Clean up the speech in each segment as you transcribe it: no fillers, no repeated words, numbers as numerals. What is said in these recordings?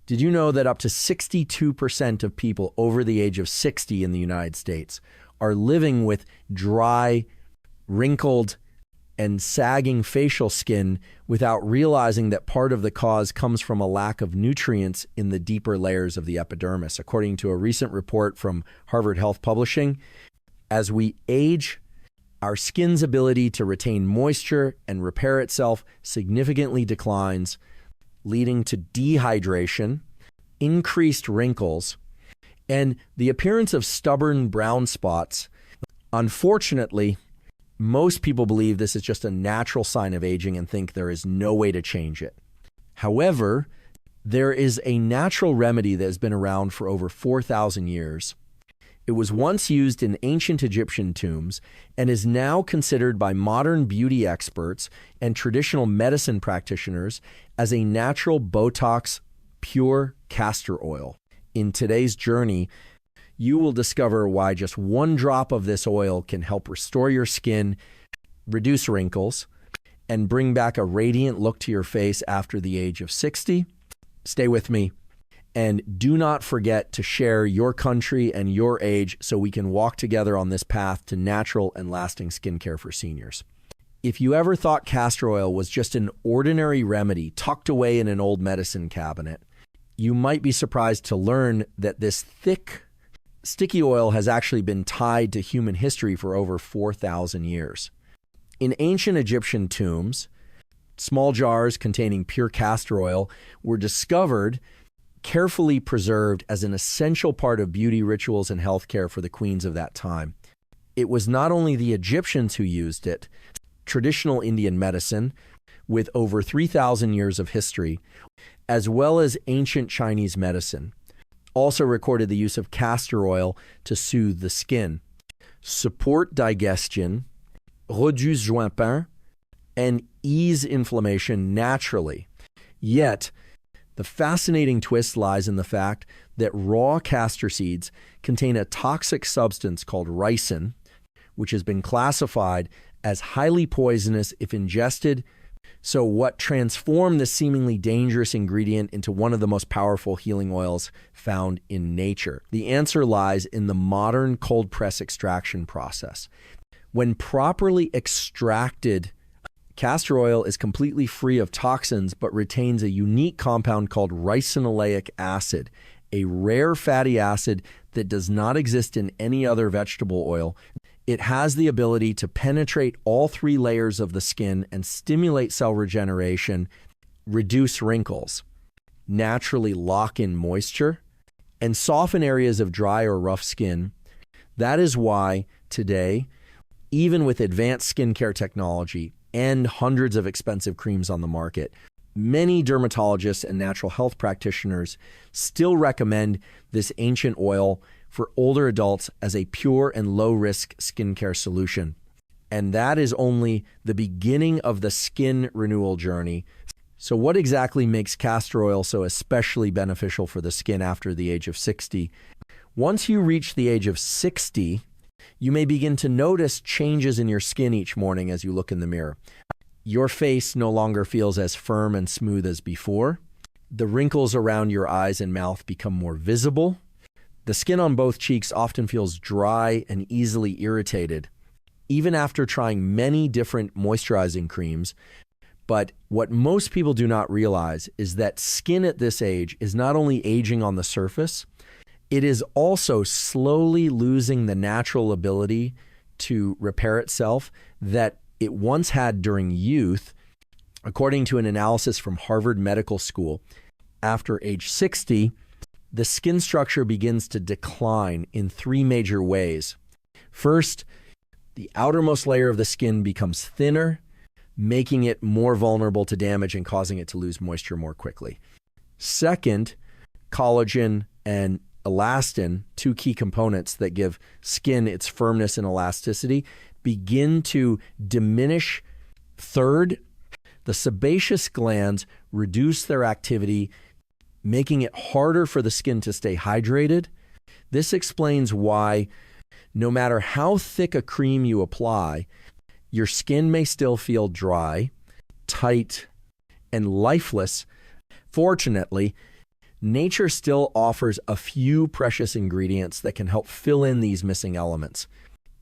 Did you know that up to 62% of people over the age of 60 in the United States are living with dry, wrinkled, and sagging facial skin without realizing that part of the cause comes from a lack of nutrients in the deeper layers of the epidermis? According to a recent report from Harvard Health Publishing, as we age, our skin's ability to retain moisture and repair itself significantly declines, leading to dehydration, increased wrinkles, and the appearance of stubborn brown spots. Unfortunately, most people believe this is just a natural sign of aging and think there is no way to change it. However, there is a natural remedy that has been around for over 4,000 years. It was once used in ancient Egyptian tombs and is now considered by modern beauty experts and traditional medicine practitioners as a natural Botox pure castor oil. In today's journey, you will discover why just one drop of this oil can help restore your skin, reduce wrinkles, and bring back a radiant look to your face after the age of 60. Stay with me. And do not forget to share your country and your age so we can walk together on this path to natural and lasting skincare for seniors. If you ever thought castor oil was just an ordinary remedy tucked away in an old medicine cabinet, you might be surprised to learn that this thick, sticky oil has actually been tied to human history for over 4,000 years. In ancient Egyptian tombs, small jars containing pure castor oil were discovered, carefully preserved as an essential part of beauty rituals and healthcare for the queens of that time. It was not only the Egyptians who used it. Traditional Indian medicine, with over 3,000 years of history, as well as ancient Chinese medicine, also recorded the use of castor oil to soothe the skin, support digestion, réduire joint-pain, and ease inflammation naturally. Yet, the fascinating twist lies in the fact that raw castor seeds contain a toxic substance called ricin, which has been classified as highly poisonous if ingested. So what transformed this seemingly dangerous ingredient into one of the most powerful healing oils found in nature? The answer lies in the modern cold press extraction process. When properly extracted, castor oil is completely free of toxins but retains a unique compound called ricinoleic acid, a rare fatty acid that does not exist in any other vegetable oil. It has the ability to penetrate all three layers of the skin and stimulate cell regeneration, reduce wrinkles, naturally lock in moisture, and soften areas of dry or rough skin. That is why today, even with advanced skincare technology and hundreds of expensive creams on the market, many dermatologists and natural health practitioners still recommend this ancient oil for older adults as a pure and low-risk skincare solution. And that is only the beginning of the skin renewal journey. So what exactly makes castor oil so especially beneficial for the skin after the age of 60? Once you reach the age of 60, you may begin to notice changes in your skin each morning as you look in the mirror. Your face no longer feels as firm and smooth as before. The wrinkles around your eyes and mouth become more visible. The skin on both cheeks often feels dry and easily irritated, even after trying many different moisturizing creams. But what most people do not realize is that skin at this age is not only aging on the surface, it is also slowly losing the natural ability to repair itself that it once had during youth. According to an analysis from Harvard Medical School, after age 60, the skin structure begins to decline in three major ways. First, the outermost layer of the skin becomes thinner, making it more vulnerable to damage and causing it to lose moisture more quickly. Second, collagen and elastin, two key components that give skin its firmness and elasticity, begin to diminish. Third, the sebaceous glands reduce their activity, making it harder for the skin to stay hydrated. This explains why, no matter how thick a cream you apply, your skin may still feel dry, tight, and lifeless. Fortunately, nature still offers a few precious ingredients that can help fill in these missing elements.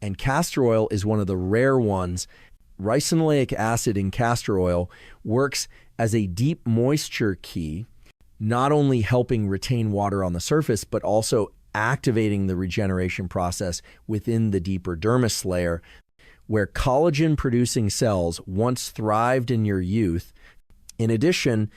And castor oil is one of the rare ones. Ricinoleic acid in castor oil works as a deep moisture key, not only helping retain water on the surface, but also activating the regeneration process within the deeper dermis layer, where collagen-producing cells once thrived in your youth. In addition,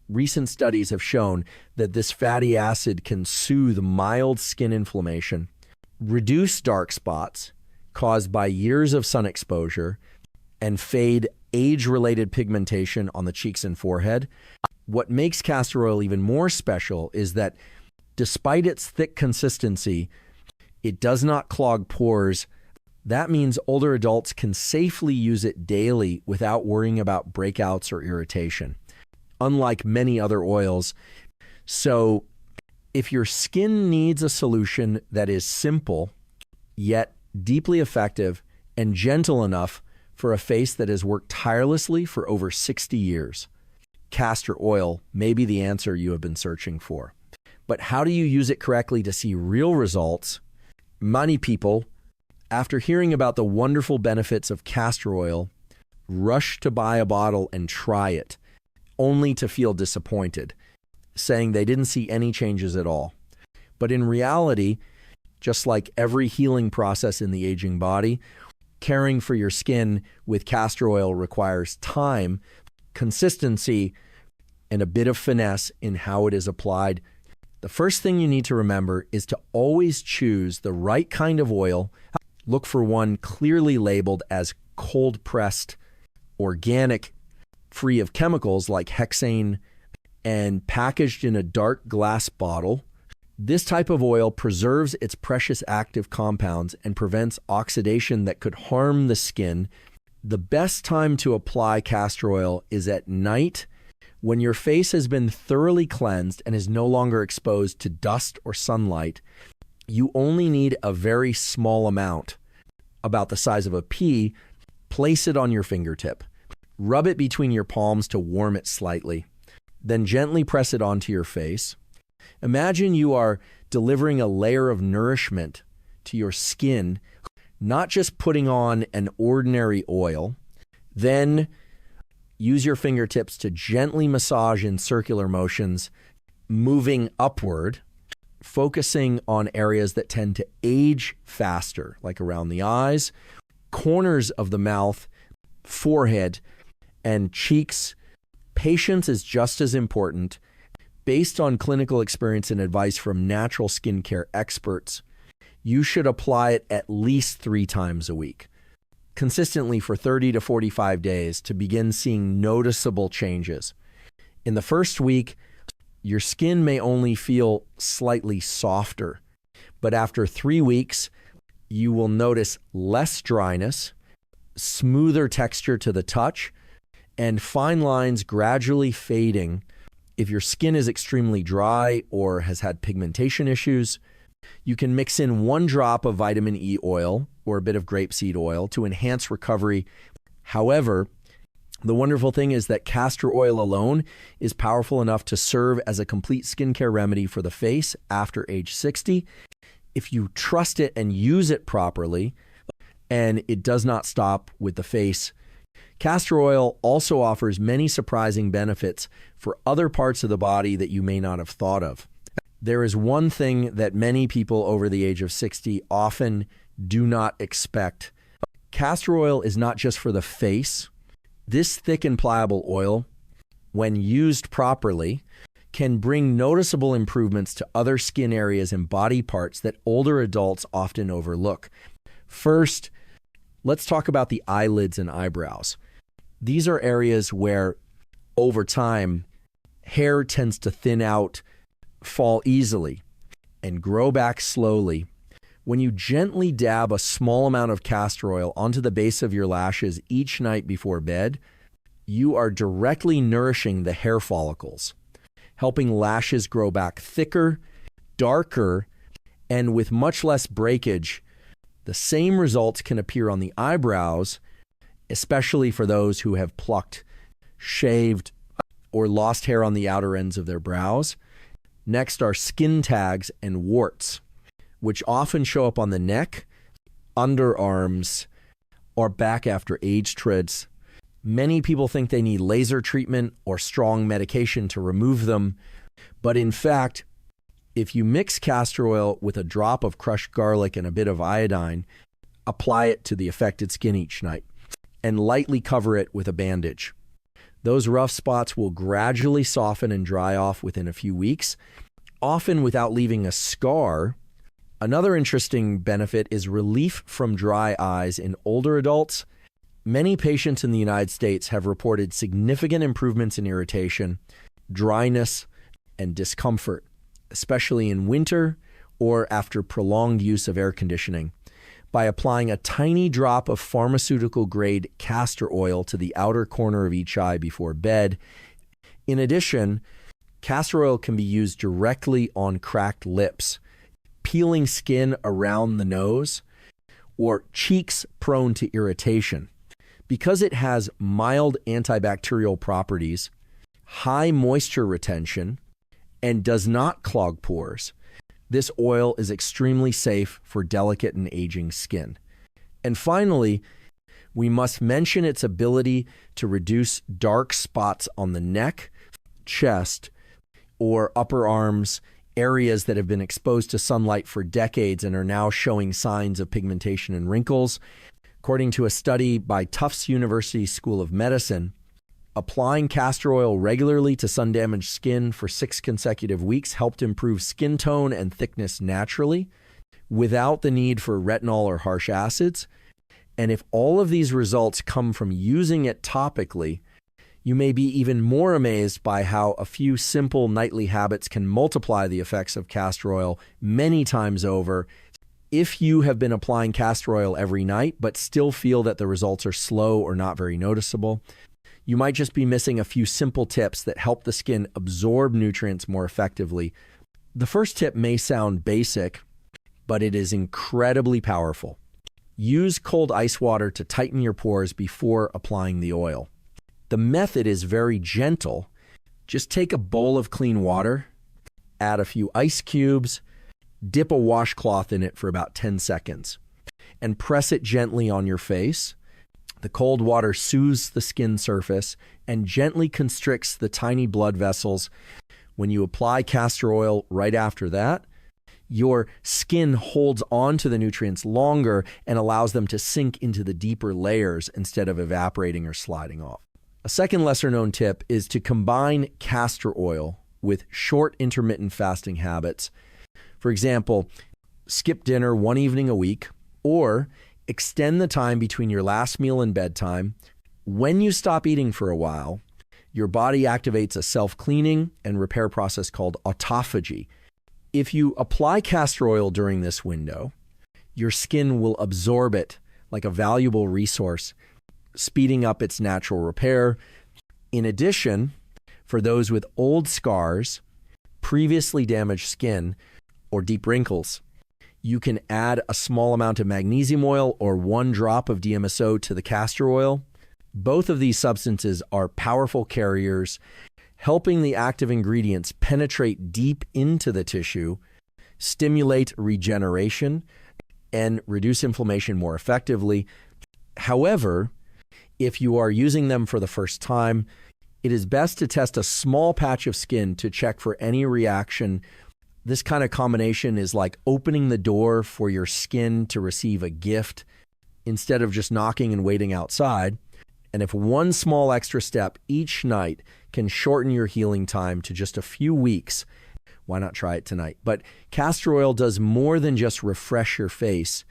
recent studies have shown that this fatty acid can soothe mild skin inflammation, reduce dark spots caused by years of sun exposure, and fade age-related pigmentation on the cheeks and forehead. What makes castor oil even more special is that despite its thick consistency, it does not clog pores. That means older adults can safely use it daily without worrying about breakouts or irritation, unlike many other oils. So if your skin needs a solution that is simple, yet deeply effective and gentle enough for a face that has worked tirelessly for over 60 years, castor oil may be the answer you have been searching for. But how do you use it correctly to see real results? Many people, after hearing about the wonderful benefits of castor oil, rush to buy a bottle and try it, only to feel disappointed, saying they didn't see any changes at all. But in reality, just like every healing process in the aging body, caring for your skin with castor oil requires time, consistency, and a bit of finesse in how it is applied. The first thing you need to remember is to always choose the right kind of oil. Look for one clearly labeled as cold-pressed, organic, free of chemicals like hexane, and packaged in a dark glass bottle. This type of oil preserves its precious active compounds and prevents oxidation that could harm the skin. The best time to apply castor oil is at night, when your face has been thoroughly cleansed and is no longer exposed to dust or sunlight. You only need a very small amount, about the size of a pea. Place it on your fingertip. Rub it between your palms to warm it slightly. Then gently press it onto your face. Imagine you are delivering a layer of nourishment to your skin, not just putting on an ordinary oil. Then use your fingertips to gently massage in circular motions, moving upward, focusing on areas that tend to age faster, like around the eyes, corners of the mouth, forehead, and cheeks. Patience is just as important. Based on clinical experience and advice from natural skincare experts, you should apply it at least 3 times a week, consistently for 30 to 45 days to begin seeing noticeable changes. In the first week, your skin may only feel slightly softer, but after 3 weeks, you will notice less dryness, smoother texture to the touch, and fine lines gradually fading. If your skin is extremely dry or has had pigmentation issues, you can mix in 1 drop of vitamin E oil or a bit of grapeseed oil to enhance recovery. However, the wonderful thing is that castor oil alone is powerful enough to serve as a complete skincare remedy for the face after age 60. If you trust it and use it properly, and it does not stop with the face. Castor oil also offers many surprising benefits for other parts of the body that you may not have thought of. There is one thing that many people over the age of 60 often do not expect. Castor oil is not just for the face. This thick and pliable oil, when used properly, can bring noticeable improvements to other skin areas and body parts that older adults often overlook. First, let's talk about the eyelids and eyebrows. These are areas where, over time, hair tends to thin out, fall easily, and grow back slowly. When you gently dab a small amount of castor oil onto the base of your lashes each night before bed, you are directly nourishing the hair follicles, helping lashes grow back thicker, darker, and with much less breakage. The same results can appear on the eyebrows, especially for those who have plucked, shaved, or lost hair on the outer ends of their brows. Next are skin tags and warts, which often show up on the neck, underarms, or back after age treads. Many people think they need laser treatment or strong medication to remove them, but in fact, if you mix castor oil with a drop of crushed garlic and a bit of iodine, apply it to the affected skin each night, and lightly cover it with a bandage. Those rough spots will gradually soften and dry off within a few weeks, often without leaving a scar. Another interesting benefit is relief from dry eyes in older adults. Many patients in the United States have reported significant improvements in irritation, dryness, and discomfort, especially in winter or after prolonged use of air conditioning, by applying a tiny drop of pharmaceutical-grade castor oil to the outer corner of each eye before bed. In addition, castor oil can be used directly on cracked lips, peeling skin around the nose, or cheeks prone to irritation. Because it has mild antibacterial properties, high moisture retention, and does not clog pores, this oil is extremely safe for delicate and aging skin. And finally, we must mention its ability to reduce dark spots on the neck, chest, or upper arms, areas that have been exposed to sunlight for decades and are now showing signs of pigmentation and wrinkles. According to a study by Tufts University School of Medicine, applying castor oil regularly to sun-damaged skin for 6 consecutive weeks helped improve skin tone and thickness naturally, without the need for retinol or harsh acids. And if all of these results come from using it topically, you may be even more amazed by how a few simple nightly habits can multiply the effects of castor oil many times over. If you have been applying castor oil every night but still feel that the results are slow or not very noticeable, you might just be missing a few simple tips that help the skin absorb nutrients more effectively. The first tip may sound basic, but it is incredibly powerful. Use cold ice water to tighten your pores before applying the oil. The method is very gentle. Just take a bowl of clean water, add a few ice cubes, dip a washcloth in it for about 10 seconds, and press it gently on your face. The cold water soothes the skin surface and gently constricts the tiny blood vessels. When you apply castor oil right after that, your skin holds on to the nutrients longer and allows them to sink into the deeper layers instead of evaporating or sliding off. A second lesser-known tip is to combine castor oil with short intermittent fasting habits. For example, skip dinner one evening a week, or extend the time between your last meal and bedtime. When you stop eating for a while, your body activates a self-cleaning and repair process called autophagy. If you apply castor oil during this window, your skin will absorb it like a valuable resource, speeding up its natural repair. In addition, for those with old scars, previously damaged skin, or deep wrinkles, you can add a small amount of magnesium oil or 1 drop of DMSO to the castor oil. Both of these substances are powerful carriers, helping the active ingredients penetrate deep into the tissue, stimulate regeneration, and reduce inflammation more effectively. However, if you are using them for the first time, it is best to test a small patch of skin to check for any reaction. This kind of combination is like opening the door for your skin to receive a gift instead of just knocking and waiting outside. And if one small extra step each night can shorten your healing time to just a few weeks, why not try it tonight? But castor oil does more than just refresh your face.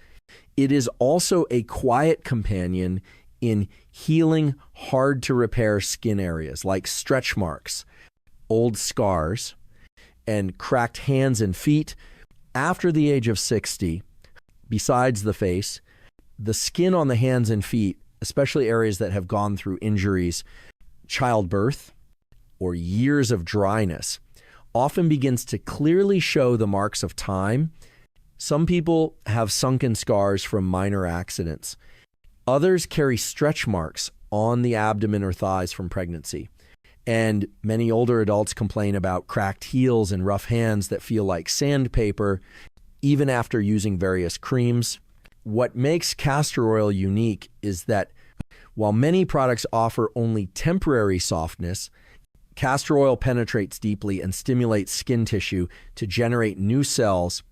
It is also a quiet companion in healing hard to repair skin areas like stretch marks, old scars, and cracked hands and feet. After the age of 60, besides the face, the skin on the hands and feet, especially areas that have gone through injuries, childbirth, or years of dryness, often begins to clearly show the marks of time. Some people have sunken scars from minor accidents. Others carry stretch marks on the abdomen or thighs from pregnancy. And many older adults complain about cracked heels and rough hands that feel like sandpaper, even after using various creams. What makes castor oil unique is that while many products offer only temporary softness, castor oil penetrates deeply and stimulates skin tissue to generate new cells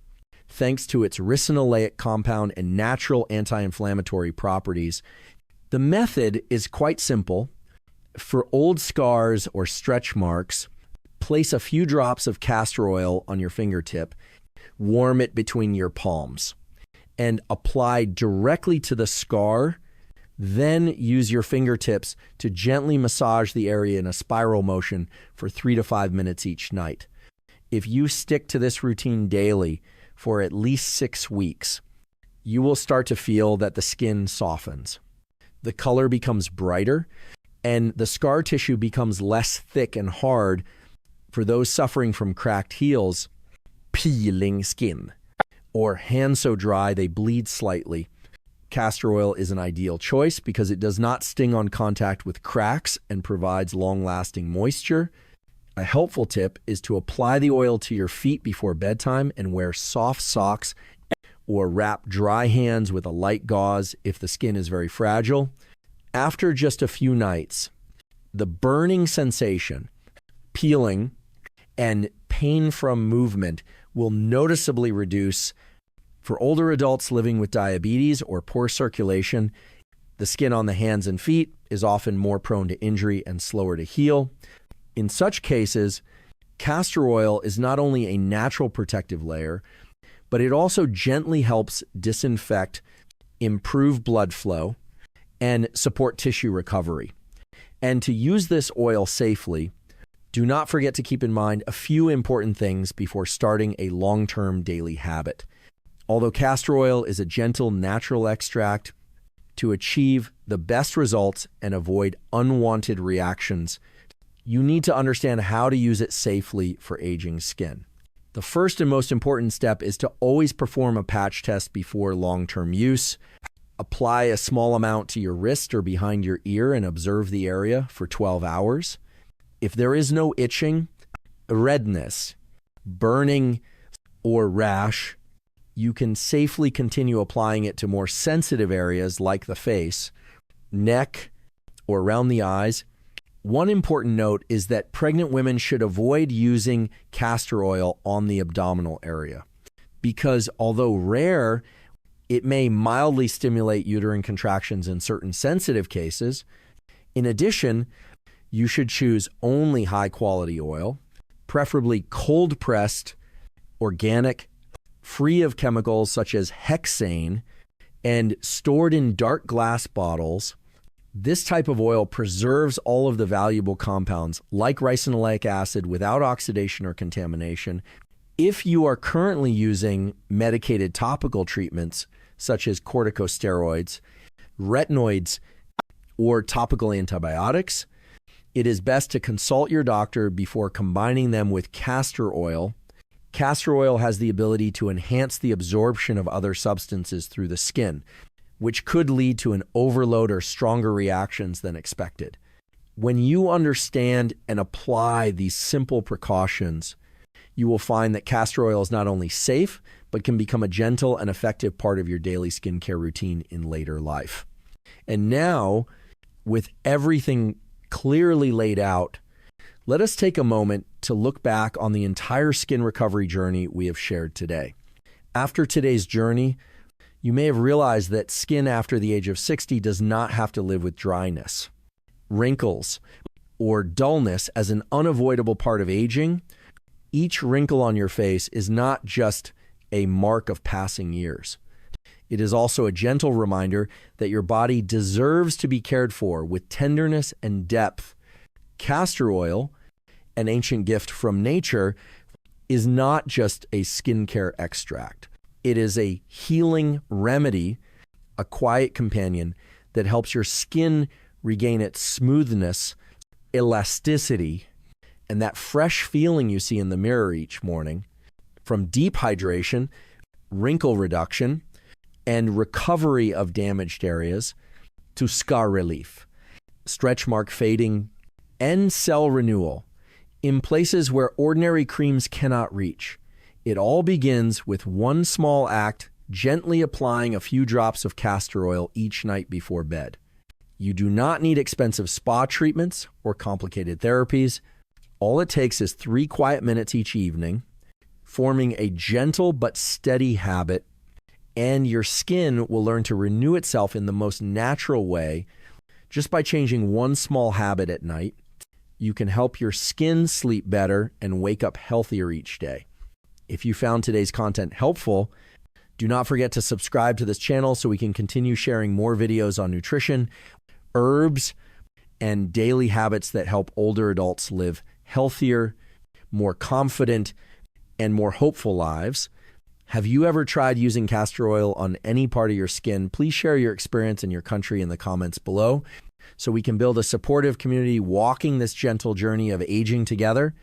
thanks to its ricinoleic compound and natural anti-inflammatory properties. The method is quite simple. For old scars or stretch marks, place a few drops of castor oil on your fingertip, warm it between your palms, and apply directly to the scar. Then use your fingertips to gently massage the area in a spiral motion for 3 to 5 minutes each night. If you stick to this routine daily for at least 6 weeks, you will start to feel that the skin softens. The color becomes brighter, and the scar tissue becomes less thick and hard. For those suffering from cracked heels, peeling skin, or hands so dry they bleed slightly, castor oil is an ideal choice because it does not sting on contact with cracks and provides long-lasting moisture. A helpful tip is to apply the oil to your feet before bedtime and wear soft socks or wrap dry hands with a light gauze if the skin is very fragile. After just a few nights, the burning sensation, peeling, and pain from movement will noticeably reduce. For older adults living with diabetes or poor circulation, the skin on the hands and feet is often more prone to injury and slower to heal. In such cases, castor oil is not only a natural protective layer, but it also gently helps disinfect, improve blood flow, and support tissue recovery. And to use this oil safely, do not forget to keep in mind a few important things before starting a long-term daily habit. Although castor oil is a gentle natural extract, to achieve the best results and avoid unwanted reactions, you need to understand how to use it safely for aging skin. The first and most important step is to always perform a patch test before long-term use. Apply a small amount to your wrist or behind your ear and observe the area for 12 hours. If there is no itching, redness, burning, or rash, you can safely continue applying it to more sensitive areas like the face, neck, or around the eyes. One important note is that pregnant women should avoid using castor oil on the abdominal area because although rare, it may mildly stimulate uterine contractions in certain sensitive cases. In addition, you should choose only high-quality oil, preferably cold-pressed, organic, free of chemicals such as hexane, and stored in dark glass bottles. This type of oil preserves all of the valuable compounds like ricinoleic acid without oxidation or contamination. If you are currently using medicated topical treatments such as corticosteroids, retinoids, or topical antibiotics, it is best to consult your doctor before combining them with castor oil. Castor oil has the ability to enhance the absorption of other substances through the skin, which could lead to an overload or stronger reactions than expected. When you understand and apply these simple precautions, you will find that castor oil is not only safe, but can become a gentle and effective part of your daily skincare routine in later life. And now, with everything clearly laid out, let us take a moment to look back on the entire skin recovery journey we have shared today. After today's journey, you may have realized that skin after the age of 60 does not have to live with dryness, wrinkles, or dullness as an unavoidable part of aging. Each wrinkle on your face is not just a mark of passing years. It is also a gentle reminder that your body deserves to be cared for with tenderness and depth. Castor oil, an ancient gift from nature, is not just a skincare extract. It is a healing remedy, a quiet companion that helps your skin regain its smoothness, elasticity, and that fresh feeling you see in the mirror each morning. From deep hydration, wrinkle reduction, and recovery of damaged areas to scar relief, stretch mark fading, End cell renewal in places where ordinary creams cannot reach. It all begins with one small act, gently applying a few drops of castor oil each night before bed. You do not need expensive spa treatments or complicated therapies. All it takes is 3 quiet minutes each evening, forming a gentle but steady habit, and your skin will learn to renew itself in the most natural way just by changing one small habit at night. You can help your skin sleep better and wake up healthier each day. If you found today's content helpful, do not forget to subscribe to this channel so we can continue sharing more videos on nutrition, herbs, and daily habits that help older adults live healthier, more confident, and more hopeful lives. Have you ever tried using castor oil on any part of your skin? Please share your experience and your country in the comments below so we can build a supportive community walking this gentle journey of aging together.